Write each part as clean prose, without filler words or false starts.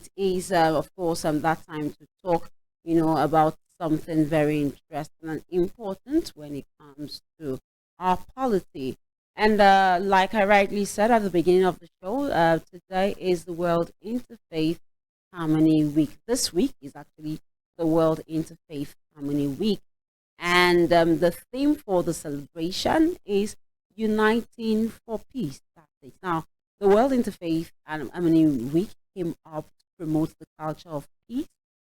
it is, of course, that time to talk, about something very interesting and important when it comes to our polity. And like I rightly said at the beginning of the show, today is the World Interfaith Harmony Week. This week is actually the World Interfaith Harmony Week. And the theme for the celebration is Uniting for Peace. That's it. Now, the World Interfaith Harmony Week came up to promote the culture of peace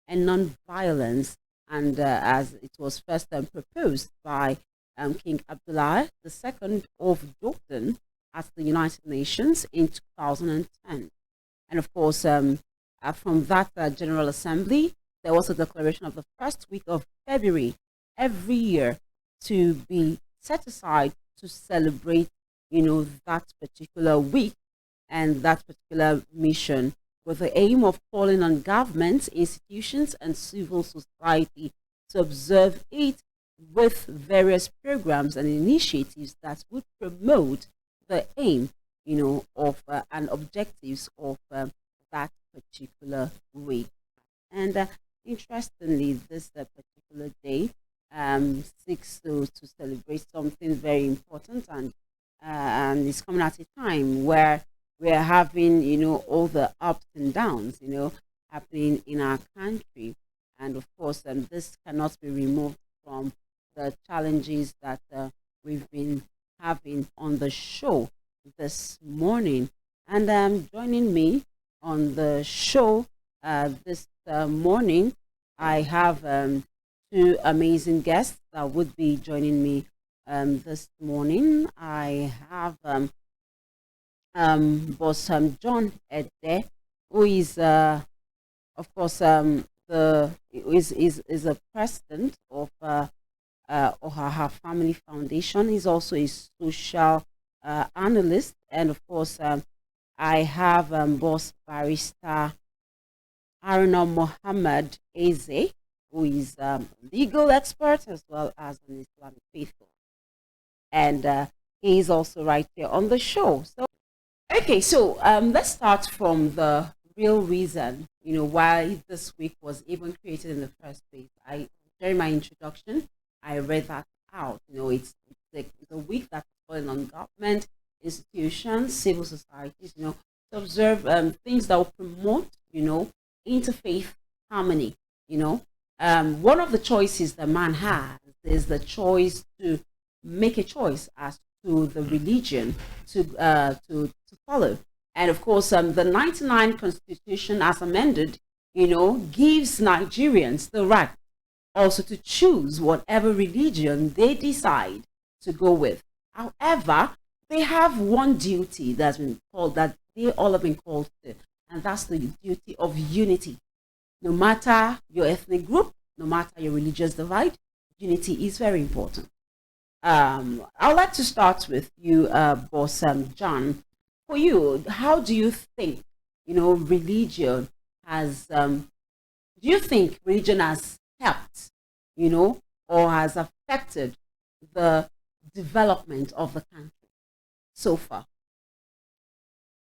and non-violence, and as it was first proposed by King Abdullah II of Jordan at the United Nations in 2010. And of course, from that General Assembly, there was a declaration of the first week of February every year to be set aside to celebrate, that particular week and that particular mission, with the aim of calling on governments, institutions, and civil society to observe it with various programs and initiatives that would promote the aim, of and objectives of that particular week. And interestingly, this particular day seeks to celebrate something very important, and it's coming at a time where we're having, all the ups and downs, happening in our country. And of course, this cannot be removed from the challenges that we've been having on the show this morning. And joining me on the show this morning, I have two amazing guests that would be joining me this morning. I have Boss John Ede, who is, of course, is a president of Ohaha Family Foundation. He's also a social analyst, and of course, I have Boss Barrister Aruna Mohammed Eze, who is legal expert as well as an Islamic faithful, and he is also right here on the show. So, okay, so let's start from the real reason, why this week was even created in the first place. During my introduction, I read that out. It's a week that's calling on government, institutions, civil societies, to observe things that will promote, interfaith harmony. One of the choices the man has is the choice to make a choice as to the religion to follow. And of course, the 99 Constitution, as amended, gives Nigerians the right also to choose whatever religion they decide to go with. However, they have one duty that's been called, that they all have been called to, and that's the duty of unity. No matter your ethnic group, no matter your religious divide, unity is very important. I'd like to start with you, Boss John. For you, how do you think, religion has, do you think religion has helped, or has affected the development of the country so far?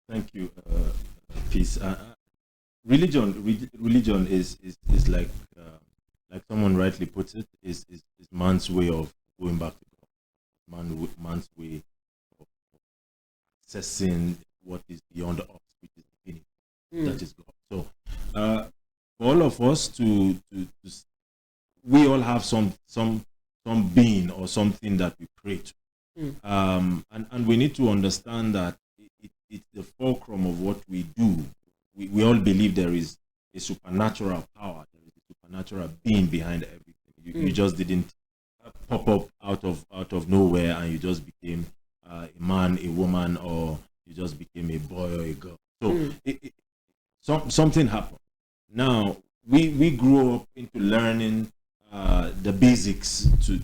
Thank you, Peace. Religion is like someone rightly puts it, is man's way of going back to God, man's way of accessing what is beyond us, which is divinity, that is God. So, for all of us we all have some being or something that we pray to, and we need to understand that it's the fulcrum of what we do. We all believe there is a supernatural power, there is a supernatural being behind everything. You just didn't pop up out of nowhere and you just became a man, a woman, or you just became a boy or a girl. So something happened. Now we grew up into learning the basics to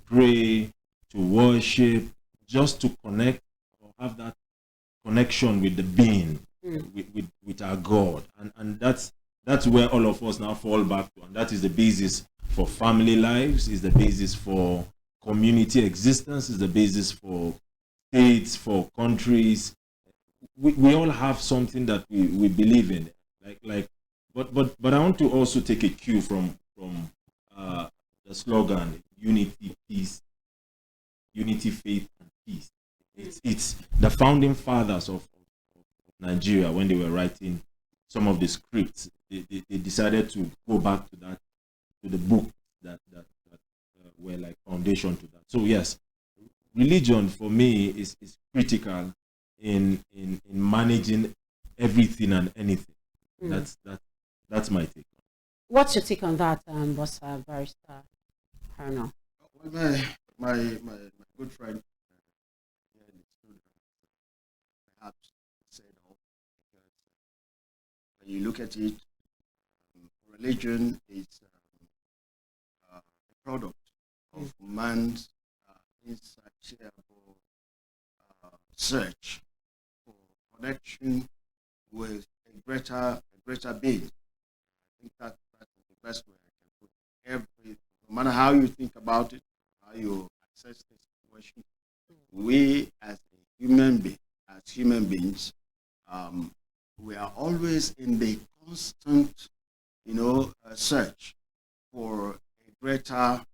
pray, to worship, just to connect or have that connection with the being, with our God, and that's where all of us now fall back to, and that is the basis for family lives, is the basis for community existence, is the basis for states, for countries. We all have something that we believe in. Like But I want to also take a cue from the slogan unity, peace, unity, faith, and peace. It's the founding fathers of Nigeria, when they were writing some of the scripts, they decided to go back to that, to the book that were like foundation to that. So yes, religion for me is critical in managing everything and anything. That's my take. What's your take on that, boss, barrister Haruna? Well, my good friend here in the studio perhaps said all, because when you look at it, religion is a product of man's insatiable search for connection with a greater being. I think that's the best way I can put it. No matter how you think about it, how you assess the situation, we as human beings, we are always in the constant, search for a greater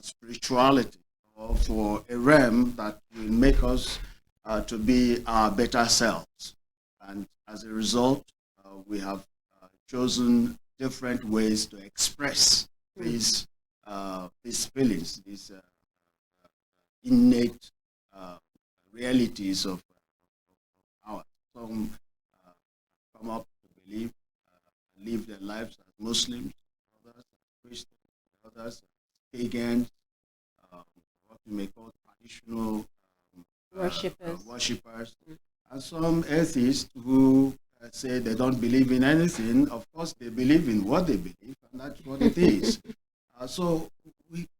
spirituality, or for a realm that will make us to be our better selves. And as a result, we have chosen different ways to express these feelings, these innate realities of ours. Some come up to believe, live their lives as Muslims, others as Christians, others as pagans, what we may call traditional worshippers, and some atheists who say they don't believe in anything. Of course, they believe in what they believe, and that's what it is. So,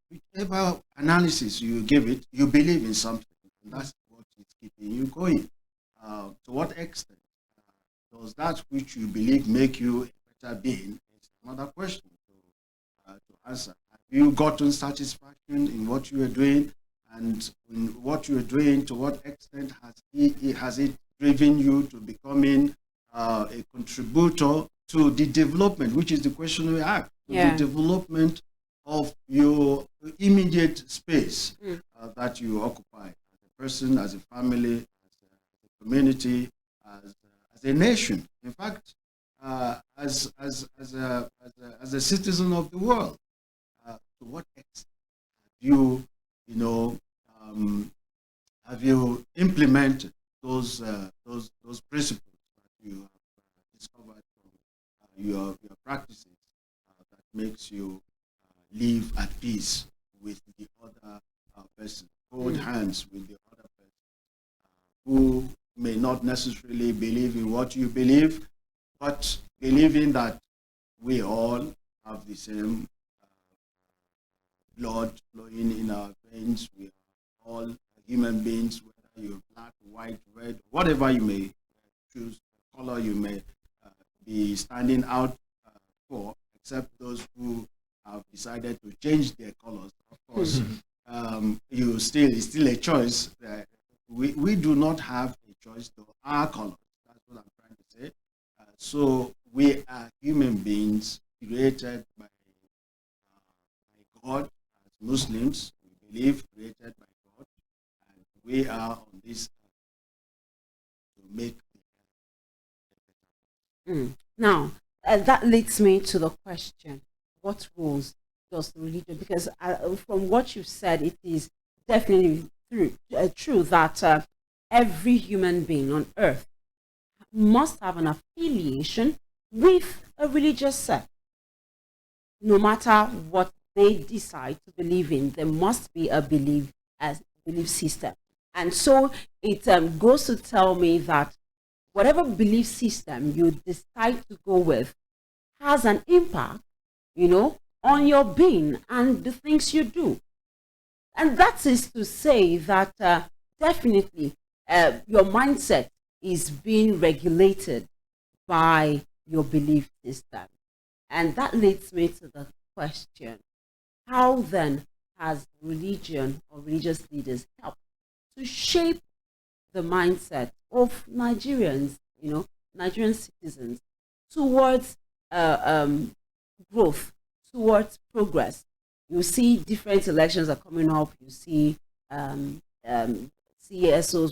whichever analysis you give it, you believe in something, and that's what is keeping you going. To what extent does that which you believe make you a better being? It's another question to answer. Have you gotten satisfaction in what you are doing? And in what you are doing, to what extent has it driven you to becoming a contributor to the development, which is the question we ask, the development of your immediate space that you occupy as a person, as a family, as a community, as a nation. In fact, as a citizen of the world. To what extent have you implemented those principles that you have discovered from your practices that makes you live at peace with the other person, hold hands with the other person, who may not necessarily believe in what you believe, but believing that we all have the same blood flowing in our veins. We are all human beings, whether you're black, white, red, whatever you may choose, color you may be standing out for, except those who have decided to change their colors. Of course, it's still a choice. We do not have a choice to our colors. That's what I'm trying to say. So we are human beings created by God. As Muslims, we believe created by God, and we are on this earth to make Now, that leads me to the question: what roles does religion? Because from what you've said, it is definitely true that every human being on earth must have an affiliation with a religious sect. No matter what they decide to believe in, there must be a belief system. And so it goes to tell me that whatever belief system you decide to go with has an impact, on your being and the things you do. And that is to say that definitely your mindset is being regulated by your belief system. And that leads me to the question: how then has religion or religious leaders helped to shape the mindset of Nigerians, Nigerian citizens, towards growth, towards progress. You see different elections are coming up. You see CSOs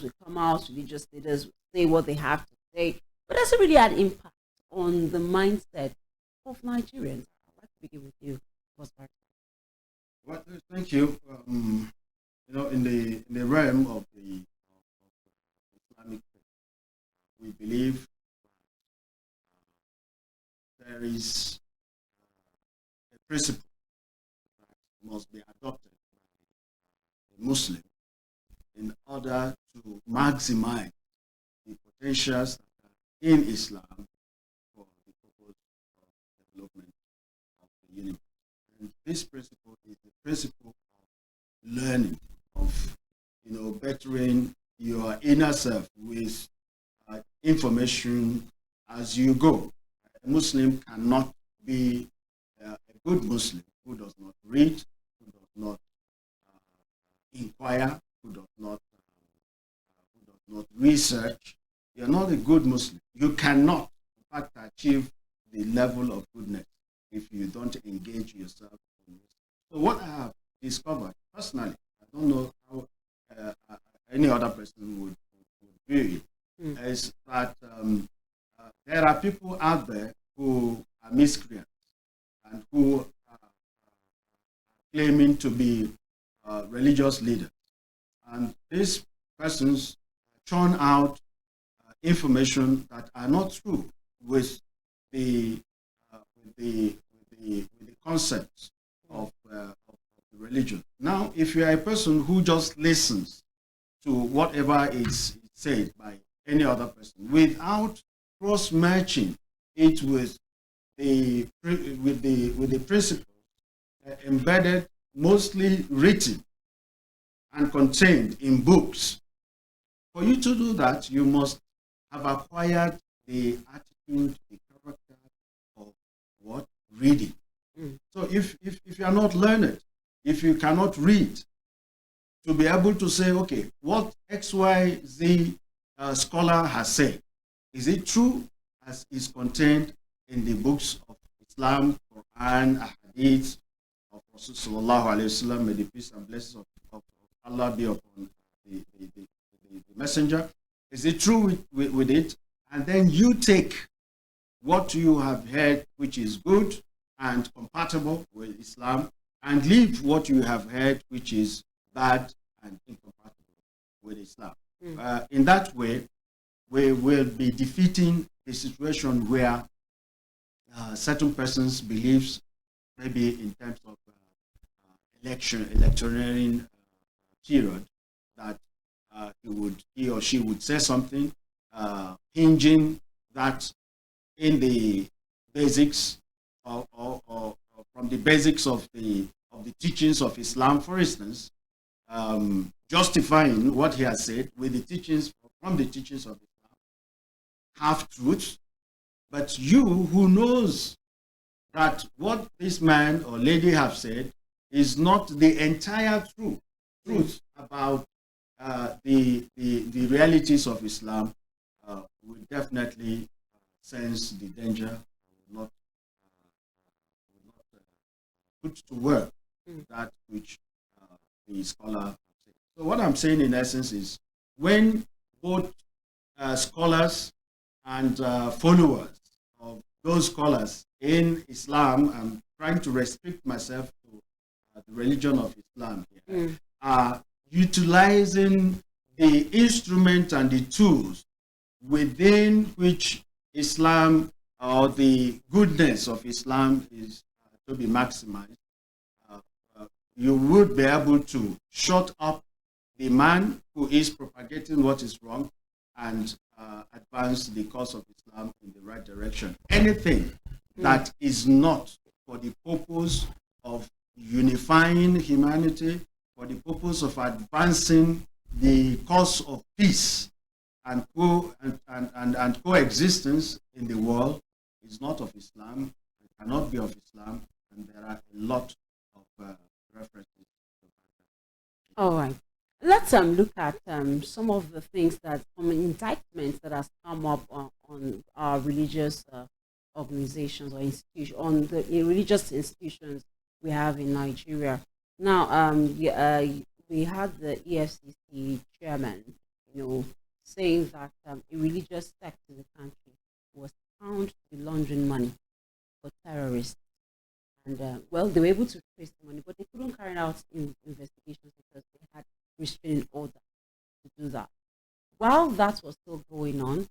will come out, religious leaders will say what they have to say, but that's really had impact on the mindset of Nigerians. I'd like to begin with you, Oscar. Well, thank you. In the realm of the Islamic faith, we believe there is a principle that must be adopted by a Muslim in order to maximize the potentials that are in Islam for the purpose of development of the universe. And this principle is the principle of learning, of bettering your inner self with information as you go. A Muslim cannot be a good Muslim who does not read, who does not inquire, who does not research. You're not a good Muslim. You cannot, in fact, achieve the level of goodness if you don't engage yourself in this. So what I have discovered personally, I don't know how any other person would view it, is that there are people out there who are miscreants and who are claiming to be religious leaders. And these persons churn out information that are not true with the concepts of the religion. Now, if you are a person who just listens to whatever is said by any other person without cross-matching it with the principles embedded, mostly written and contained in books, for you to do that, you must have acquired the attitude, the character of what? Reading. So if you are not learned, if you cannot read, to be able to say, okay, what XYZ scholar has said, is it true as is contained in the books of Islam, Quran, Hadith of Rasulullah Sallallahu Alaihi Wasallam, may the peace and blessings of Allah be upon the messenger? Is it true with it? And then you take what you have heard, which is good and compatible with Islam, and leave what you have heard, which is bad and incompatible with Islam. In that way, we will be defeating a situation where certain persons' beliefs, maybe in terms of electioneering period, that he or she would say something hinging that in the basics or from the basics of the teachings of Islam, for instance, justifying what he has said with the teachings from the teachings of Islam, half truths. But you who knows that what this man or lady have said is not the entire truth about the realities of Islam, will definitely sense the danger, will not put to work that which the scholar said. So what I'm saying in essence is, when both scholars and followers of those scholars in Islam, I'm trying to restrict myself to the religion of Islam here, are utilizing the instrument and the tools within which Islam or the goodness of Islam is to be maximized, you would be able to shut up the man who is propagating what is wrong and advance the cause of Islam in the right direction. Anything that is not for the purpose of unifying humanity, for the purpose of advancing the cause of peace and coexistence in the world, is not of Islam, it cannot be of Islam, and there are a lot of references to that. All right. Let's look at some of the things that, some indictments that has come up on our religious organizations or institutions, on the religious institutions we have in Nigeria. Now, we had the EFCC chairman, saying that a religious sect in the country was found to be laundering money for terrorists. And well, they were able to trace the money, but they couldn't carry out investigations because they had restraining order to do that. While that was still going on,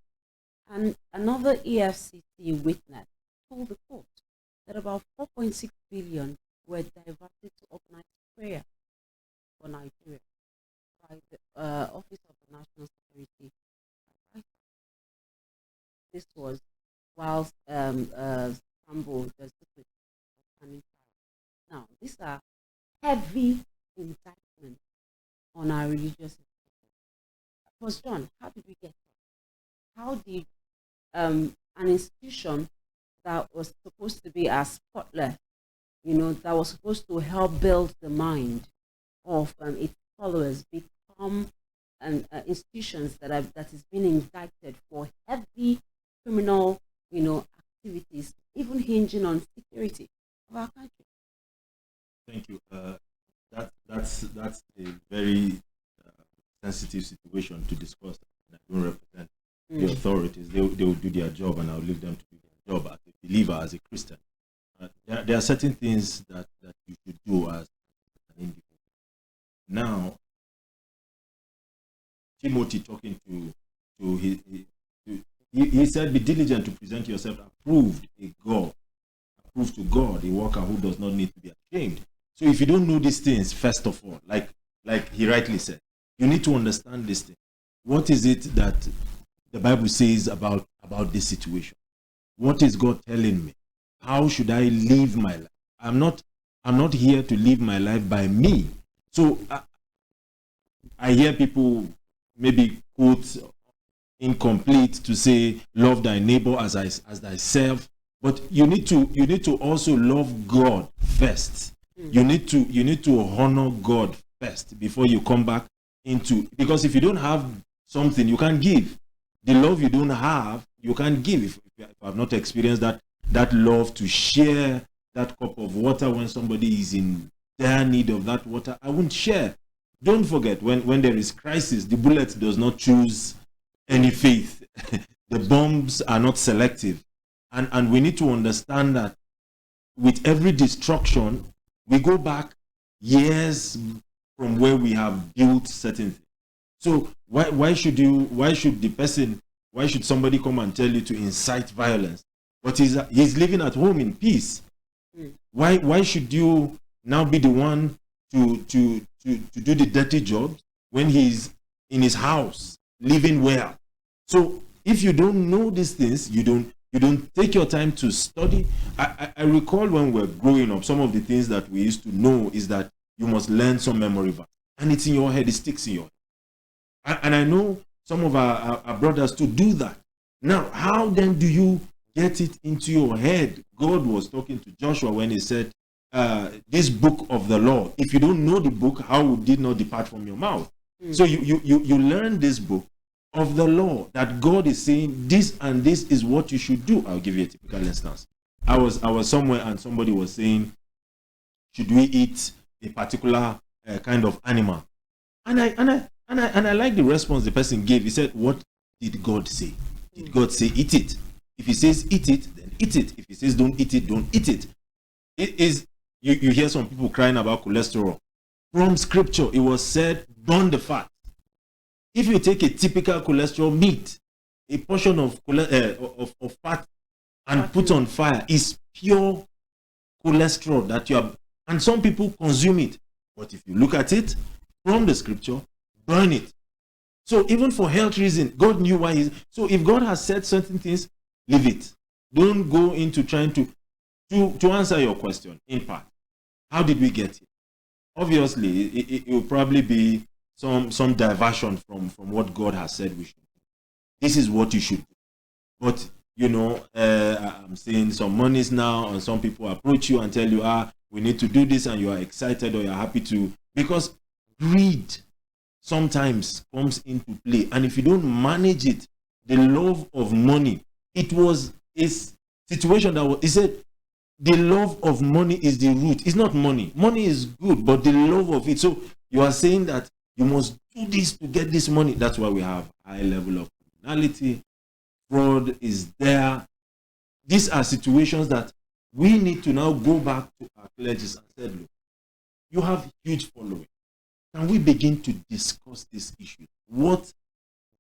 and another EFCC witness told the court that about 4.6 billion were diverted to organize prayer for Nigeria by the Office of the National Security Advisor. This was whilst Sambo, the secret, was standing trial. Now, these are heavy indictments on our religious institutions. First, John, how did we get there? How did an institution that was supposed to be as spotless, that was supposed to help build the mind of its followers, become institutions that is being indicted for heavy criminal, activities, even hinging on security of our country? Thank you. That's a very sensitive situation to discuss. I don't represent the authorities. They will do their job, and I'll leave them to do their job as a believer, as a Christian. There are certain things that you should do as an individual. Now, Timothy talking to he said, "Be diligent to present yourself approved to God, a worker who does not need to be ashamed." So, if you don't know these things, first of all, like he rightly said, you need to understand this thing. What is it that the Bible says about this situation? What is God telling me? How should I live my life? I'm not here to live my life by me. So I hear people maybe quote incomplete to say, "Love thy neighbor as thyself." But you need to also love God first. You need to honor God first before you come back into, because if you don't have something, you can't give. The love you don't have, you can't give. If I've not experienced that love to share that cup of water when somebody is in dire need of that water, I won't share. Don't forget, when there is crisis, the bullet does not choose any faith. The bombs are not selective. And we need to understand that with every destruction, we go back years from where we have built certain things. So why should somebody come and tell you to incite violence? But he's living at home in peace. Why should you now be the one to do the dirty job when he's in his house living well? So if you don't know these things, you don't take your time to study. I recall when we were growing up, some of the things that we used to know is that you must learn some memory verse, and it's in your head, it sticks in your head. And I know some of our brothers to do that. Now, how then do you get it into your head? God was talking to Joshua when he said, this book of the law, if you don't know the book, how would it not depart from your mouth? So you learn this book of the law, that God is saying this and this is what you should do. I'll give you a typical instance. I was somewhere and somebody was saying, should we eat a particular kind of animal? And I like the response the person gave. He said, what did God say? Did God say eat it? If he says eat it, then eat it. If he says don't eat it, don't eat it. It is, you hear some people crying about cholesterol. From scripture, it was said, burn the fat. If you take a typical cholesterol meat, a portion of fat and put on fire is pure cholesterol that you have, and some people consume it. But if you look at it from the scripture, burn it. So even for health reasons, God knew why. So if God has said certain things, leave it. Don't go into trying to answer your question in part. How did we get here? Obviously, it will probably be some diversion from what God has said we should do. This is what you should do. But I'm seeing some monies now, and some people approach you and tell you, we need to do this, and you are excited or you're happy to, because greed sometimes comes into play. And if you don't manage it, the love of money, situation that was, he said, the love of money is the root. It's not money. Money is good, but the love of it. So you are saying that you must do this to get this money. That's why we have high level of criminality. Fraud is there. These are situations that we need to now go back to our clergies and say, look, you have huge following. Can we begin to discuss this issue? What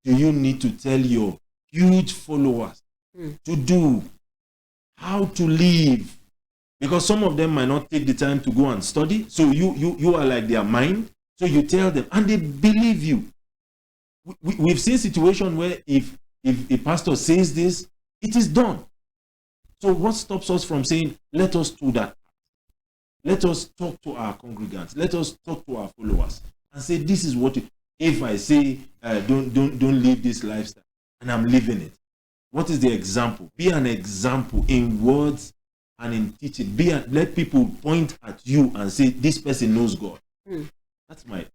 do you need to tell your huge followers to do? How to live? Because some of them might not take the time to go and study. So you are like their mind. So you tell them and they believe you. We've seen situations where if a pastor says this, it is done. So what stops us from saying, let us do that? Let us talk to our congregants. Let us talk to our followers and say, this is what, if I say, don't live this lifestyle and I'm living it. What is the example? Be an example in words and in teaching. Let people point at you and say, this person knows God. That's my.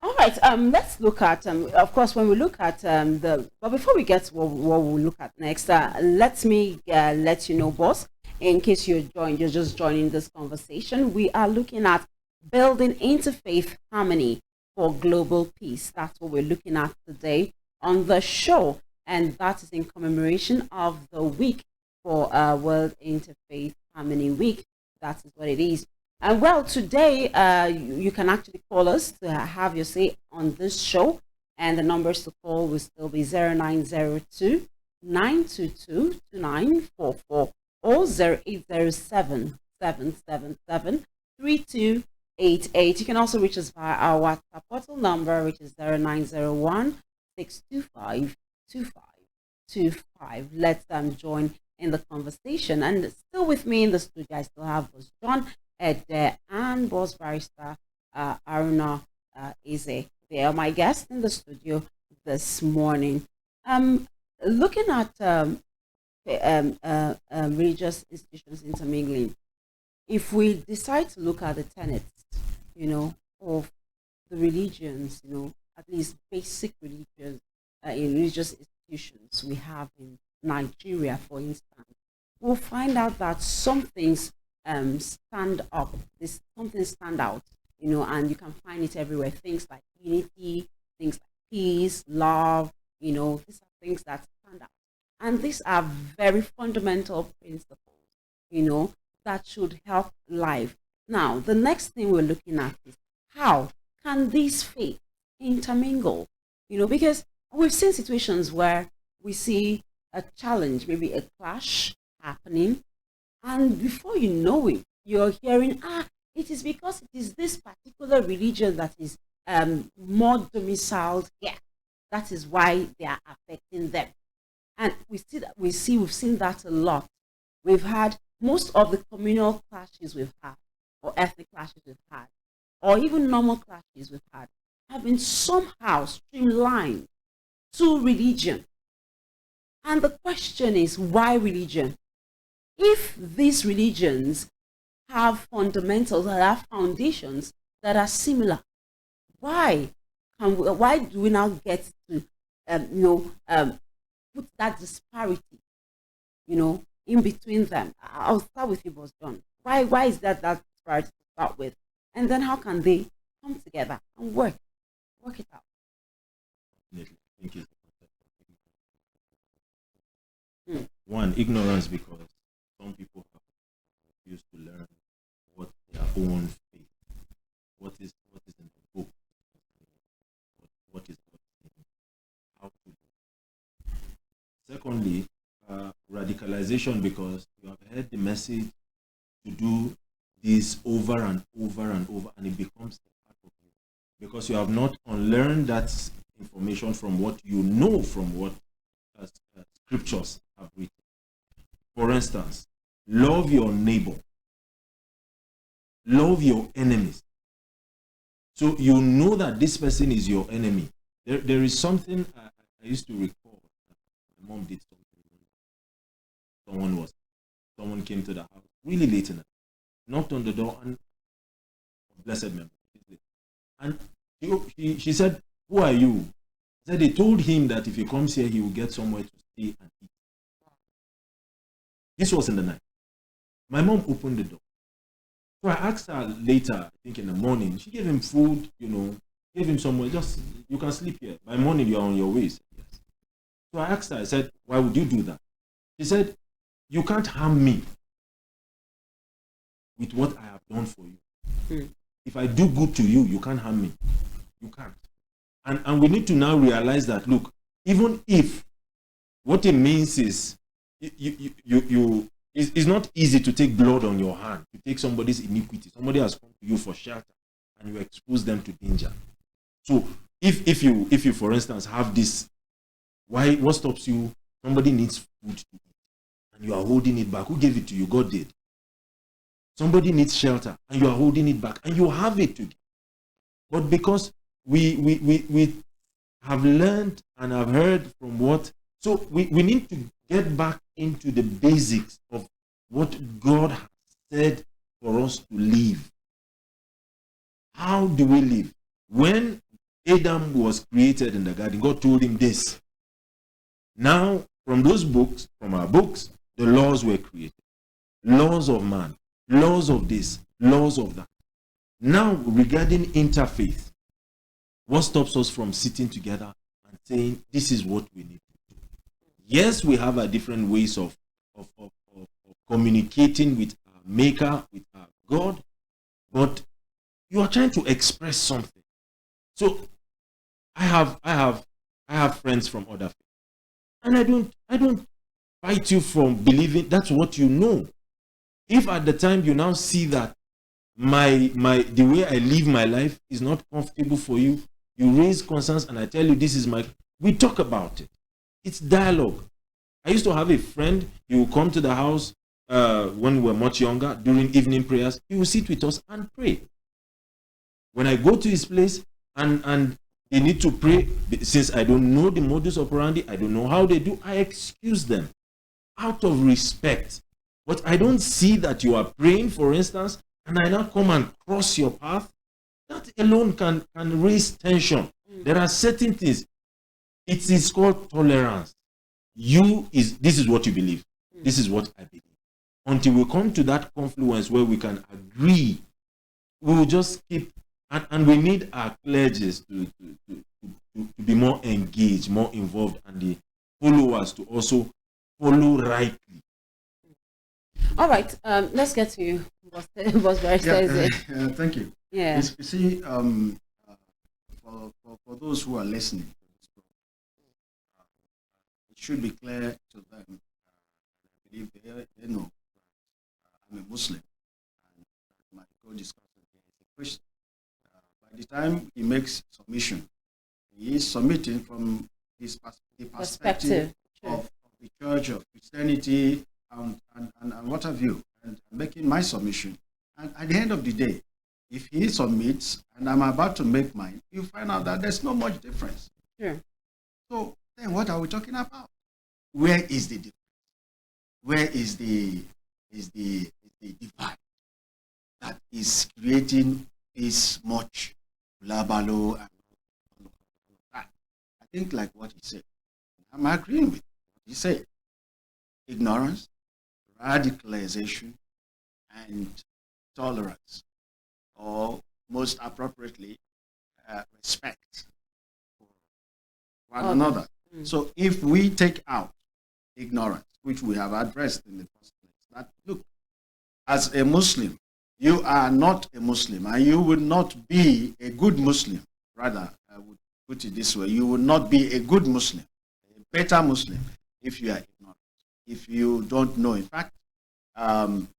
All right. Let's look at. Of course, when we look at but before we get to what we'll look at next, let me let you know, boss. In case you're just joining this conversation, we are looking at building interfaith harmony for global peace. That's what we're looking at today on the show, and that is in commemoration of the week for World Interfaith Harmony Week. That is what it is. And well, today you can actually call us to have your say on this show, and the numbers to call will still be 0902 922 2944 or 0807 777 3288. You can also reach us via our WhatsApp portal number, which is 0901 625 2525. Let's join in the conversation. And still with me in the studio, I still have Boss John Ede and Boss Barrister Aruna Eze. They are my guests in the studio this morning. Looking at religious institutions intermingling, if we decide to look at the tenets, of the religions, at least basic religions, in religious institutions we have in Nigeria, for instance, we'll find out that some things stand up. Something stand out, and you can find it everywhere. Things like unity, things like peace, love, these are things that stand out. And these are very fundamental principles, that should help life. Now, the next thing we're looking at is how can these faiths intermingle? Because we've seen situations where we see a challenge, maybe a clash happening, and before you know it, you're hearing, it is because it is this particular religion that is more domiciled here. That is why they are affecting them. And we've seen that a lot. We've had most of the communal clashes we've had, or ethnic clashes we've had, or even normal clashes we've had, have been somehow streamlined to religion. And the question is, why religion? If these religions have fundamentals that have foundations that are similar, why do we now get to put that disparity in between them? I'll start with you, Boss John. Why is that disparity to start with, and then how can they come together and work it out? Thank you. One, ignorance, because some people have refused to learn what their own faith, what is in the book, what is how to do. Secondly, radicalization, because you have heard the message to do this over and over and over, and it becomes a part of you because you have not unlearned that information from what you know from what scriptures have written. For instance, love your neighbor, love your enemies. So you know that this person is your enemy. There is something I used to recall. My mom did something. Someone came to the house really late in the night, knocked on the door, and blessed memory. And she said, "Who are you?" I said, they told him that if he comes here, he will get somewhere to stay and eat. This was in the night. My mom opened the door. So I asked her later, I think in the morning, she gave him food, gave him somewhere, just, you can sleep here. By morning, you're on your way. Yes. So I asked her, I said, why would you do that? She said, you can't harm me with what I have done for you. If I do good to you, you can't harm me. You can't. And we need to now realize that, look, even if what it means is it's not easy to take blood on your hand, to take somebody's iniquity. Somebody has come to you for shelter and you expose them to danger. So if you for instance have this, what stops you? Somebody needs food to eat and you are holding it back. Who gave it to you? God did. Somebody needs shelter and you are holding it back and you have it to give. But because we have learned and have heard from what, so we need to get back into the basics of what God has said for us to live. How do we live? When Adam was created in the garden, God told him this. Now, from those books, from our books, the laws were created. Laws of man, laws of this, laws of that. Now, regarding interfaith, what stops us from sitting together and saying, this is what we need to do? Yes, we have our different ways of communicating with our Maker, with our God, but you are trying to express something. So I have friends from other faiths, and I don't fight you from believing that's what you know. If at the time you now see that the way I live my life is not comfortable for you, you raise concerns and I tell you this is we talk about it. It's dialogue. I used to have a friend, he would come to the house when we were much younger, during evening prayers, he would sit with us and pray. When I go to his place and they need to pray, since I don't know the modus operandi, I don't know how they do, I excuse them out of respect. But I don't see that you are praying, for instance, and I now come and cross your path. That alone can raise tension. There are certain things. It is called tolerance. This is what you believe. This is what I believe. Until we come to that confluence where we can agree, we will just keep, and we need our clergies to be more engaged, more involved, and the followers to also follow rightly. All right, let's get to you. Boss Barrister. Thank you. Yeah. You see, for those who are listening, it should be clear to them. I believe they know I'm a Muslim, and my co-discussant is a Christian. By the time he makes submission, he is submitting from the perspective of the Church, of Christianity, and what have you, and making my submission. And at the end of the day, if he submits and I'm about to make mine, you find out that there's not much difference. Sure. So then what are we talking about? Where is the difference? Where is the divide that is creating this much labalo and all of that? I think like what he said, I'm agreeing with what he said. Ignorance, radicalization, and tolerance, or most appropriately, respect for one another. So if we take out ignorance, which we have addressed in the first place, that look, as a Muslim, you are not a Muslim, and you will not be a good Muslim. Rather, I would put it this way, you will not be a good Muslim, a better Muslim, if you are ignorant, if you don't know. In fact,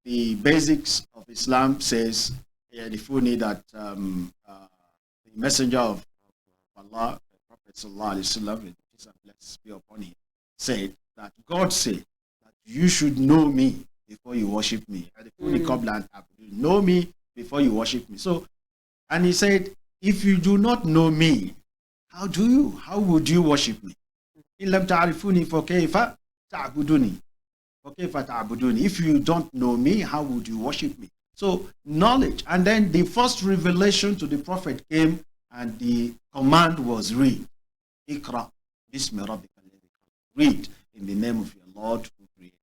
the basics of Islam says, the funny that the messenger of Allah, the Prophet Sallallahu Alaihi Wasallam, peace and blessings be upon him, said that God said that you should know me before you worship me. Know me before you worship me. So, and he said, if you do not know me, how would you worship me? If you don't know me, how would you worship me? So knowledge. And then the first revelation to the prophet came and the command was read. Ikra, bismi rabbika alladhi khalaq. Read in the name of your Lord who created.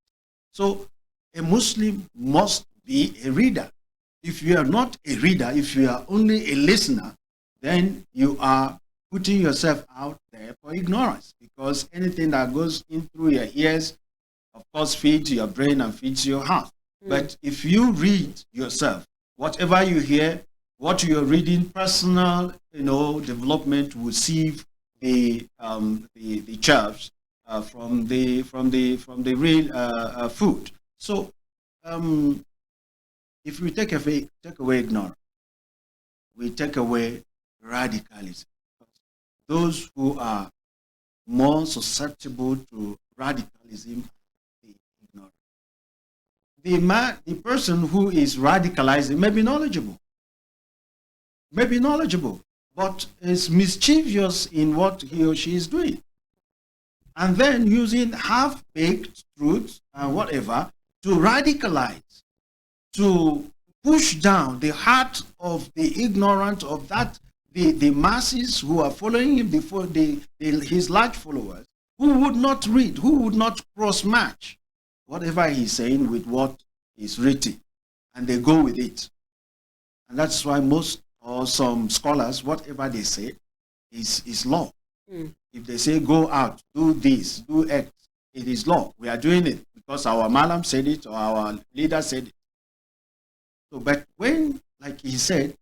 So a Muslim must be a reader. If you are not a reader, if you are only a listener, then you are putting yourself out there for ignorance, because anything that goes in through your ears, of course, feeds your brain and feeds your heart. But if you read yourself, whatever you hear, what you're reading, personal, development will sieve the chaffs from the real food. So, if we take away ignorance, we take away radicalism. Those who are more susceptible to radicalism, the ignorant. The person who is radicalizing may be knowledgeable, but is mischievous in what he or she is doing. And then using half-baked truths and whatever to radicalize, to push down the heart of the ignorant, of the masses who are following him, before his large followers, who would not read, who would not cross-match whatever he's saying with what is written, and they go with it. And that's why most or some scholars, whatever they say is law. If they say go out, do this, do X, it is law. We are doing it because our Malam said it or our leader said it. So, but when, like he said,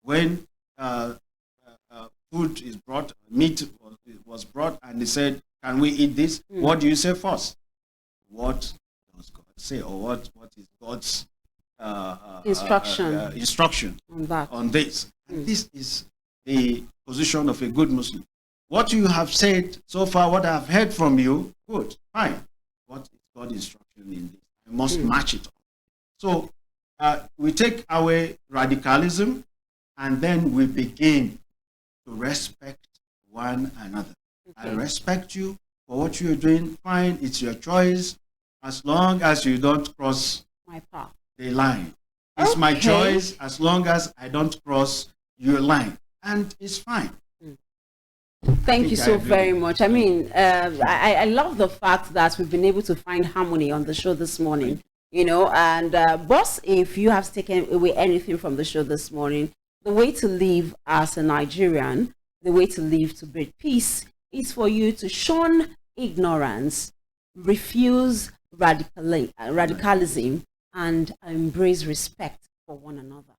when food is brought, meat was brought, and they said, can we eat this? What do you say first? What does God say, or what is God's instruction on this? And this is the position of a good Muslim. What you have said so far, what I have heard from you, good, fine. What is God's instruction in this? I must match it up. So we take away radicalism, and then we begin to respect one another. Okay. I respect you for what you're doing. Fine, it's your choice, as long as you don't cross my path, the line. It's my choice as long as I don't cross your line, and it's fine. Thank you so very much. I mean, I love the fact that we've been able to find harmony on the show this morning. And boss, if you have taken away anything from the show this morning, the way to live as a Nigerian, the way to live to build peace, is for you to shun ignorance, refuse radicalism, and embrace respect for one another.